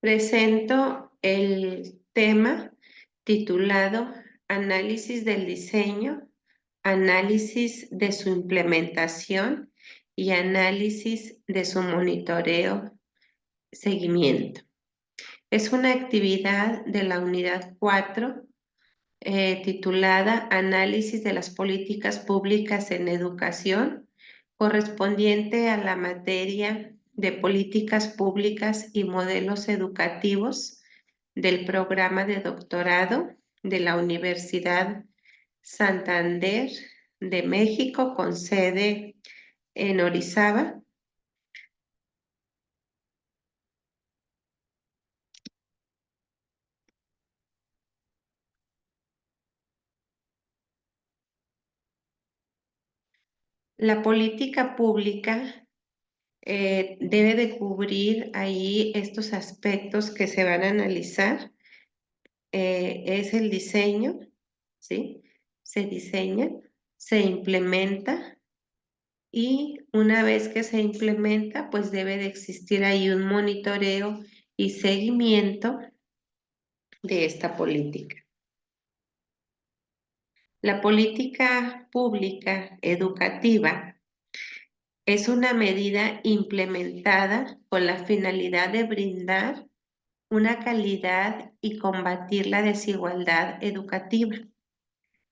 Presento el tema titulado Análisis del diseño, análisis de su implementación y análisis de su monitoreo, seguimiento. Es una actividad de la unidad 4 titulada Análisis de las políticas públicas en educación, correspondiente a la materia de políticas públicas y modelos educativos del programa de doctorado de la Universidad Santander de México, con sede en Orizaba. La política pública debe de cubrir ahí estos aspectos que se van a analizar. Es el diseño, ¿sí? Se diseña, se implementa y una vez que se implementa, pues debe de existir ahí un monitoreo y seguimiento de esta política. La política pública educativa es una medida implementada con la finalidad de brindar una calidad y combatir la desigualdad educativa.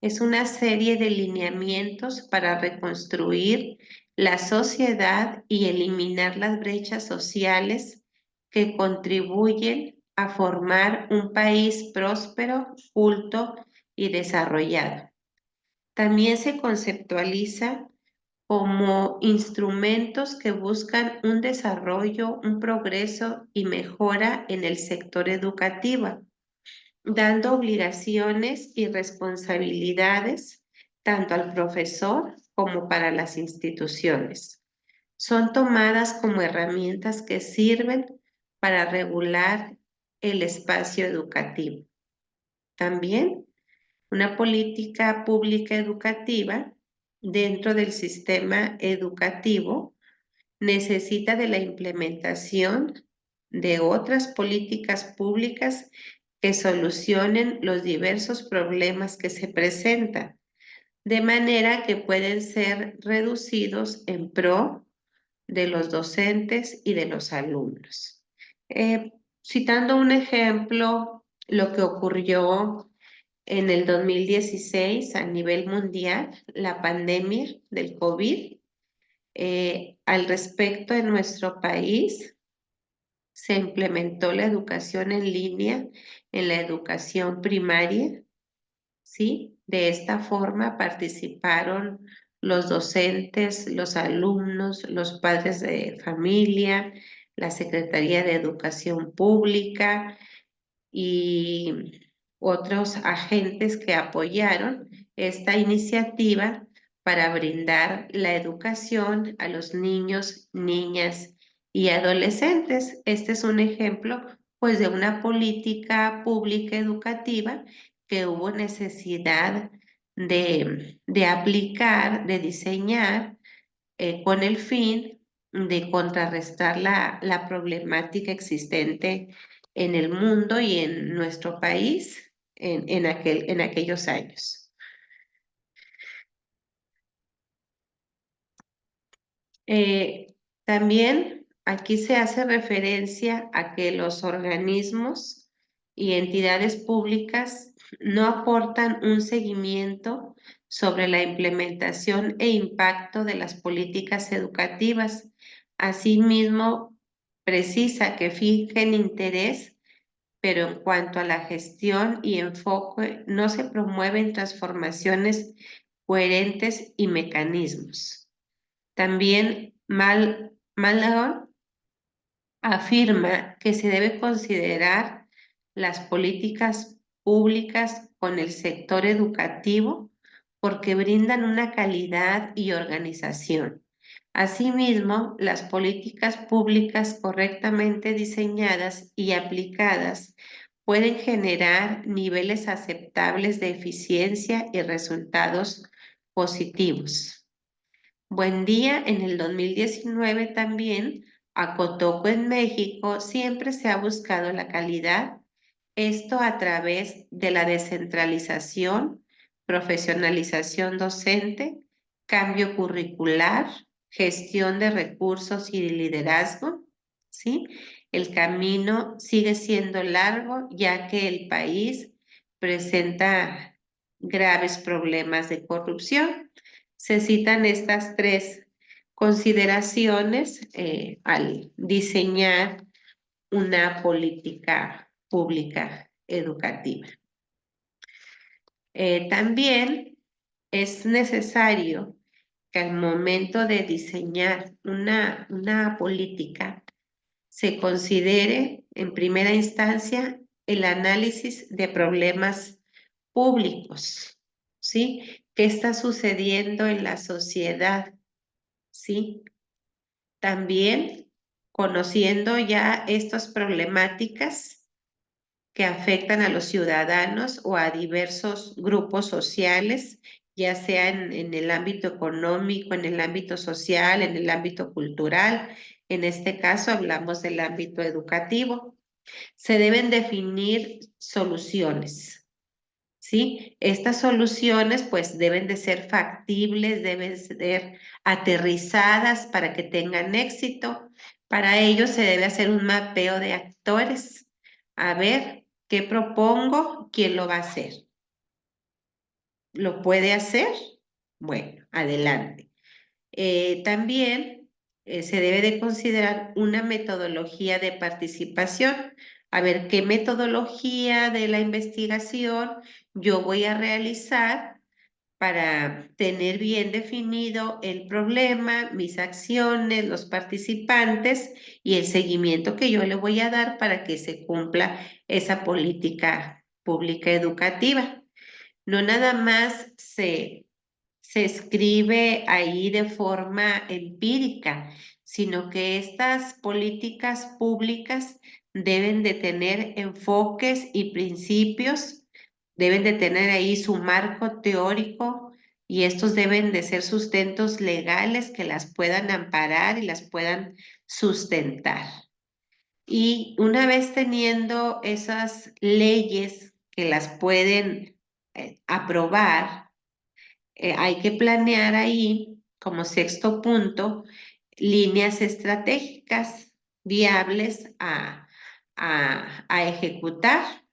Es una serie de lineamientos para reconstruir la sociedad y eliminar las brechas sociales que contribuyen a formar un país próspero, culto y desarrollado. También se conceptualiza como instrumentos que buscan un desarrollo, un progreso y mejora en el sector educativo, dando obligaciones y responsabilidades tanto al profesor como para las instituciones. Son tomadas como herramientas que sirven para regular el espacio educativo. También una política pública educativa dentro del sistema educativo necesita de la implementación de otras políticas públicas que solucionen los diversos problemas que se presentan, de manera que pueden ser reducidos en pro de los docentes y de los alumnos. Citando un ejemplo, lo que ocurrió en el 2016 a nivel mundial, la pandemia del COVID. Al respecto, en nuestro país se implementó la educación en línea en la educación primaria, ¿sí? De esta forma participaron los docentes, los alumnos, los padres de familia, la Secretaría de Educación Pública y otros agentes que apoyaron esta iniciativa para brindar la educación a los niños, niñas y adolescentes. Este es un ejemplo, pues, de una política pública educativa que hubo necesidad de aplicar, de diseñar, con el fin de contrarrestar la problemática existente en el mundo y en nuestro país en aquellos años. También aquí se hace referencia a que los organismos y entidades públicas no aportan un seguimiento sobre la implementación e impacto de las políticas educativas. Asimismo, precisa que fingen interés, pero en cuanto a la gestión y enfoque, no se promueven transformaciones coherentes y mecanismos. También Malagón afirma que se debe considerar las políticas públicas con el sector educativo porque brindan una calidad y organización. Asimismo, las políticas públicas correctamente diseñadas y aplicadas pueden generar niveles aceptables de eficiencia y resultados positivos. Buen Día en el 2019 también A Cotoco en México siempre se ha buscado la calidad, esto a través de la descentralización, profesionalización docente, cambio curricular, gestión de recursos y liderazgo, ¿sí? El camino sigue siendo largo ya que el país presenta graves problemas de corrupción. Se citan estas tres consideraciones al diseñar una política pública educativa. También es necesario que al momento de diseñar una política se considere en primera instancia el análisis de problemas públicos, ¿sí? ¿Qué está sucediendo en la sociedad? ¿Sí? También conociendo ya estas problemáticas que afectan a los ciudadanos o a diversos grupos sociales, ya sea en el ámbito económico, en el ámbito social, en el ámbito cultural. En este caso hablamos del ámbito educativo. Se deben definir soluciones, ¿sí? Estas soluciones pues deben de ser factibles, deben ser aterrizadas para que tengan éxito. Para ello se debe hacer un mapeo de actores. A ver, ¿qué propongo? ¿Quién lo va a hacer? ¿Lo puede hacer? Bueno, adelante. También se debe de considerar una metodología de participación. A ver, ¿qué metodología de la investigación yo voy a realizar para tener bien definido el problema, mis acciones, los participantes y el seguimiento que yo le voy a dar para que se cumpla esa política pública educativa? No nada más se escribe ahí de forma empírica, sino que estas políticas públicas deben de tener enfoques y principios, deben de tener ahí su marco teórico y estos deben de ser sustentos legales que las puedan amparar y las puedan sustentar. Y una vez teniendo esas leyes que las pueden aprobar, hay que planear ahí, como sexto punto, líneas estratégicas viables a ejecutar.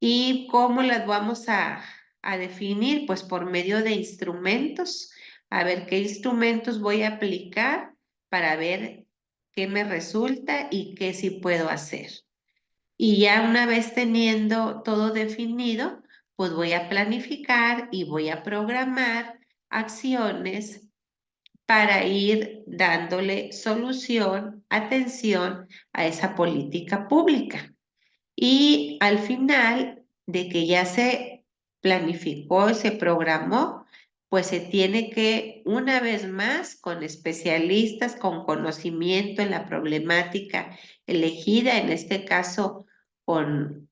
¿Y cómo las vamos a definir? Pues por medio de instrumentos. A ver qué instrumentos voy a aplicar para ver qué me resulta y qué sí puedo hacer. Y ya una vez teniendo todo definido, pues voy a planificar y voy a programar acciones para ir dándole solución, atención a esa política pública. Y al final de que ya se planificó y se programó, pues se tiene que, una vez más, con especialistas, con conocimiento en la problemática elegida, en este caso con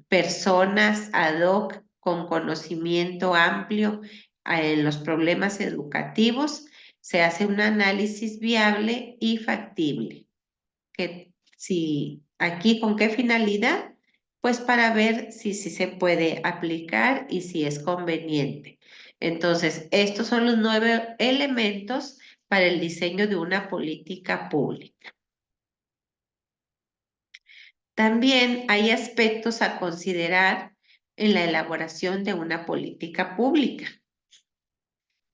personas ad hoc, con conocimiento amplio en los problemas educativos, se hace un análisis viable y factible que si aquí con qué finalidad, pues para ver si se puede aplicar y si es conveniente. Entonces, estos son los 9 elementos para el diseño de una política pública. También hay aspectos a considerar en la elaboración de una política pública.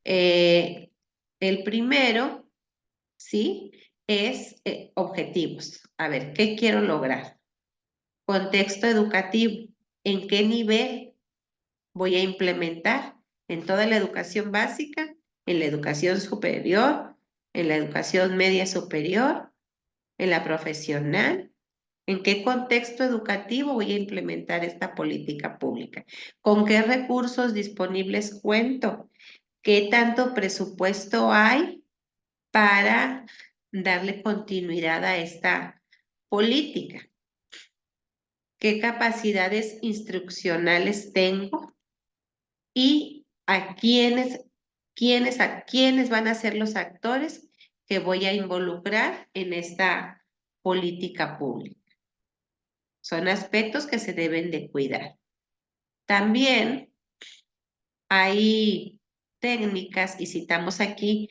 Eh, el primero, ¿sí? Es objetivos. A ver, ¿qué quiero lograr? Contexto educativo. ¿En qué nivel voy a implementar? ¿En toda la educación básica? ¿En la educación superior? ¿En la educación media superior? ¿En la profesional? ¿En qué contexto educativo voy a implementar esta política pública? ¿Con qué recursos disponibles cuento? ¿Qué tanto presupuesto hay para darle continuidad a esta política? ¿Qué capacidades instruccionales tengo? Y a quiénes van a ser los actores que voy a involucrar en esta política pública. Son aspectos que se deben de cuidar. También hay técnicas, y citamos aquí,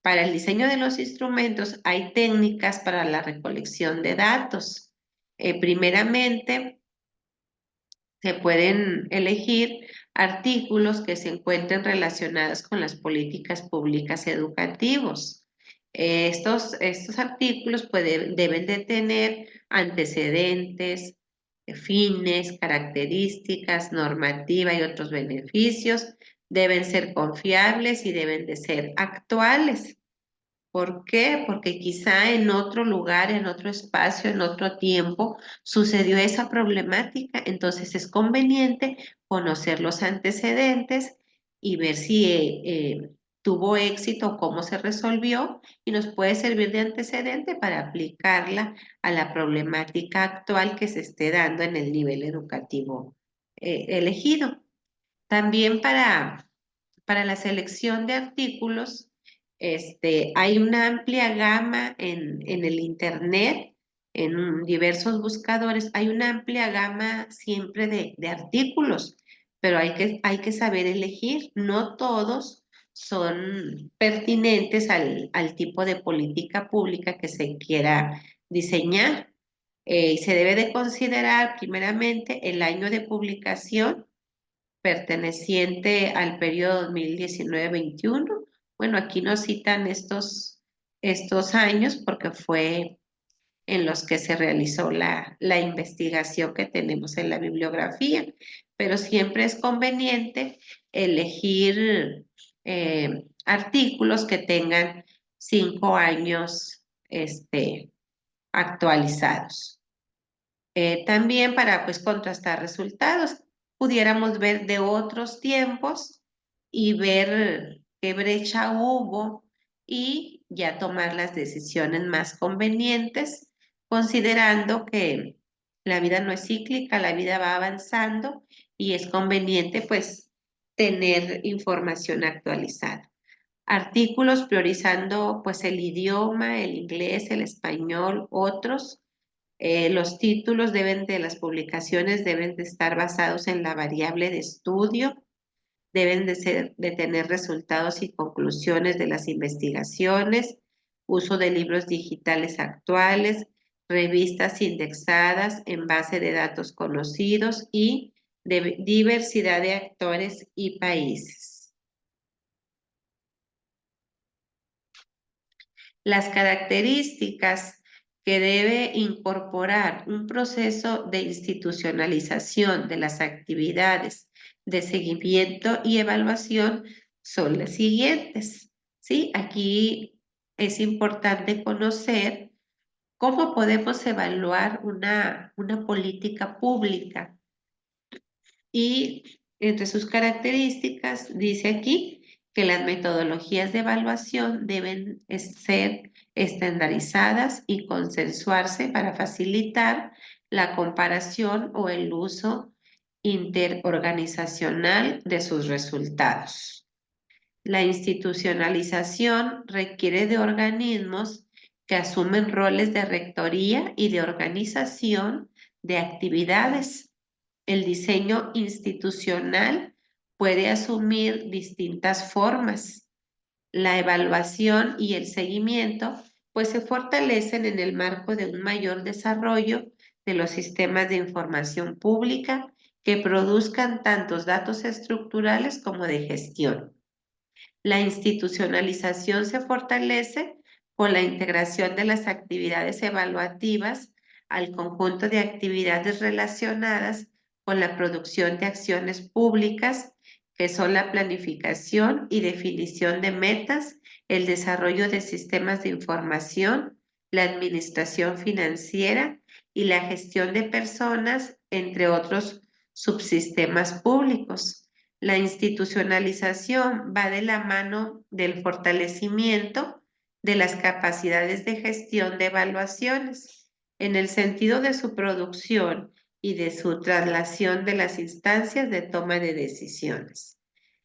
para el diseño de los instrumentos, hay técnicas para la recolección de datos. Primeramente, se pueden elegir artículos que se encuentren relacionados con las políticas públicas educativos. Estos artículos deben de tener antecedentes, fines, características, normativa y otros beneficios. Deben ser confiables y deben de ser actuales. ¿Por qué? Porque quizá en otro lugar, en otro espacio, en otro tiempo sucedió esa problemática. Entonces es conveniente conocer los antecedentes y ver si tuvo éxito o cómo se resolvió y nos puede servir de antecedente para aplicarla a la problemática actual que se esté dando en el nivel educativo elegido. También para la selección de artículos, hay una amplia gama en el Internet, en diversos buscadores, hay una amplia gama siempre de artículos, pero hay que saber elegir. No todos son pertinentes al tipo de política pública que se quiera diseñar. Y se debe de considerar primeramente el año de publicación perteneciente al periodo 2019-21. Bueno, aquí nos citan estos años porque fue en los que se realizó la investigación que tenemos en la bibliografía, pero siempre es conveniente elegir artículos que tengan 5 años actualizados. También para pues contrastar resultados, pudiéramos ver de otros tiempos y ver qué brecha hubo y ya tomar las decisiones más convenientes, considerando que la vida no es cíclica, la vida va avanzando y es conveniente pues tener información actualizada. Artículos priorizando pues el idioma, el inglés, el español, otros los títulos de las publicaciones deben de estar basados en la variable de estudio, deben de tener resultados y conclusiones de las investigaciones, uso de libros digitales actuales, revistas indexadas en base de datos conocidos y de diversidad de actores y países. Las características que debe incorporar un proceso de institucionalización de las actividades de seguimiento y evaluación son las siguientes. ¿Sí? Aquí es importante conocer cómo podemos evaluar una política pública y entre sus características dice aquí que las metodologías de evaluación deben ser estandarizadas y consensuarse para facilitar la comparación o el uso interorganizacional de sus resultados. La institucionalización requiere de organismos que asumen roles de rectoría y de organización de actividades. El diseño institucional puede asumir distintas formas. La evaluación y el seguimiento pues se fortalecen en el marco de un mayor desarrollo de los sistemas de información pública que produzcan tantos datos estructurales como de gestión. La institucionalización se fortalece con la integración de las actividades evaluativas al conjunto de actividades relacionadas con la producción de acciones públicas, que son la planificación y definición de metas, el desarrollo de sistemas de información, la administración financiera y la gestión de personas, entre otros subsistemas públicos. La institucionalización va de la mano del fortalecimiento de las capacidades de gestión de evaluaciones en el sentido de su producción y de su traslación de las instancias de toma de decisiones.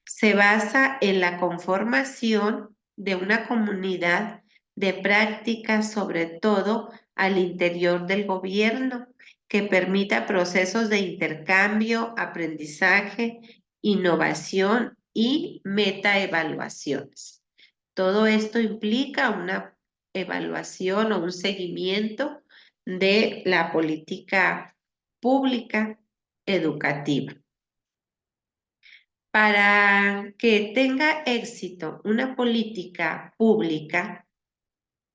Se basa en la conformación de una comunidad de prácticas, sobre todo al interior del gobierno, que permita procesos de intercambio, aprendizaje, innovación y metaevaluaciones. Todo esto implica una evaluación o un seguimiento de la política pública educativa. Para que tenga éxito una política pública,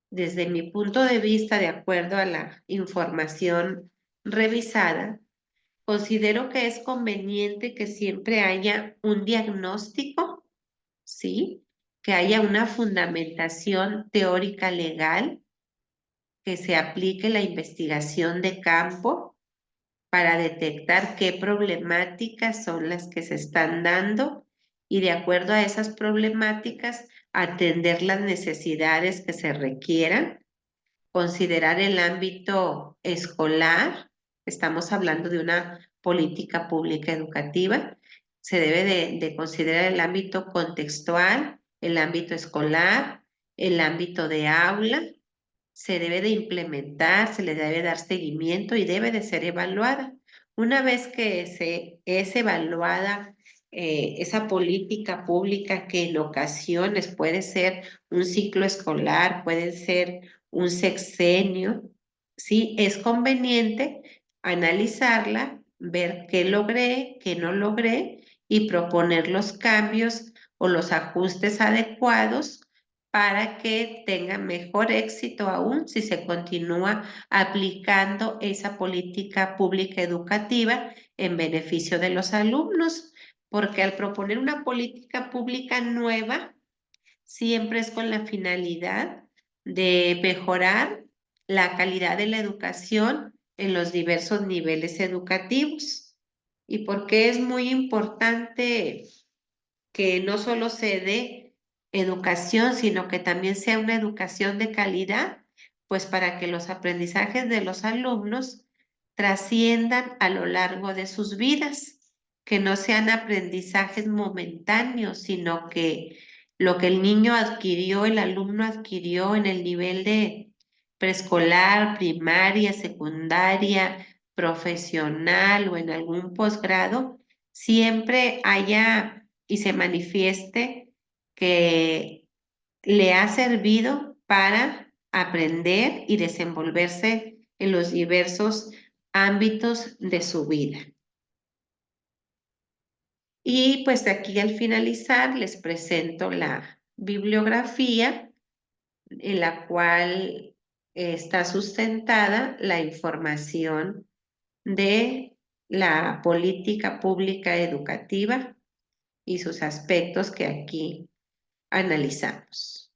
desde mi punto de vista, de acuerdo a la información revisada, considero que es conveniente que siempre haya un diagnóstico, ¿sí? Que haya una fundamentación teórica legal, que se aplique la investigación de campo para detectar qué problemáticas son las que se están dando y de acuerdo a esas problemáticas atender las necesidades que se requieran, considerar el ámbito escolar, estamos hablando de una política pública educativa, se debe de considerar el ámbito contextual, el ámbito escolar, el ámbito de aula, se debe de implementar, se le debe dar seguimiento y debe de ser evaluada. Una vez que es evaluada esa política pública que en ocasiones puede ser un ciclo escolar, puede ser un sexenio, sí, es conveniente analizarla, ver qué logré, qué no logré y proponer los cambios o los ajustes adecuados para que tenga mejor éxito aún si se continúa aplicando esa política pública educativa en beneficio de los alumnos, porque al proponer una política pública nueva, siempre es con la finalidad de mejorar la calidad de la educación en los diversos niveles educativos. Y porque es muy importante que no solo se dé educación, sino que también sea una educación de calidad, pues para que los aprendizajes de los alumnos trasciendan a lo largo de sus vidas, que no sean aprendizajes momentáneos, sino que lo que el niño adquirió, el alumno adquirió en el nivel de preescolar, primaria, secundaria, profesional o en algún posgrado, siempre haya y se manifieste que le ha servido para aprender y desenvolverse en los diversos ámbitos de su vida. Y pues aquí al finalizar les presento la bibliografía en la cual está sustentada la información de la política pública educativa y sus aspectos que aquí analizamos.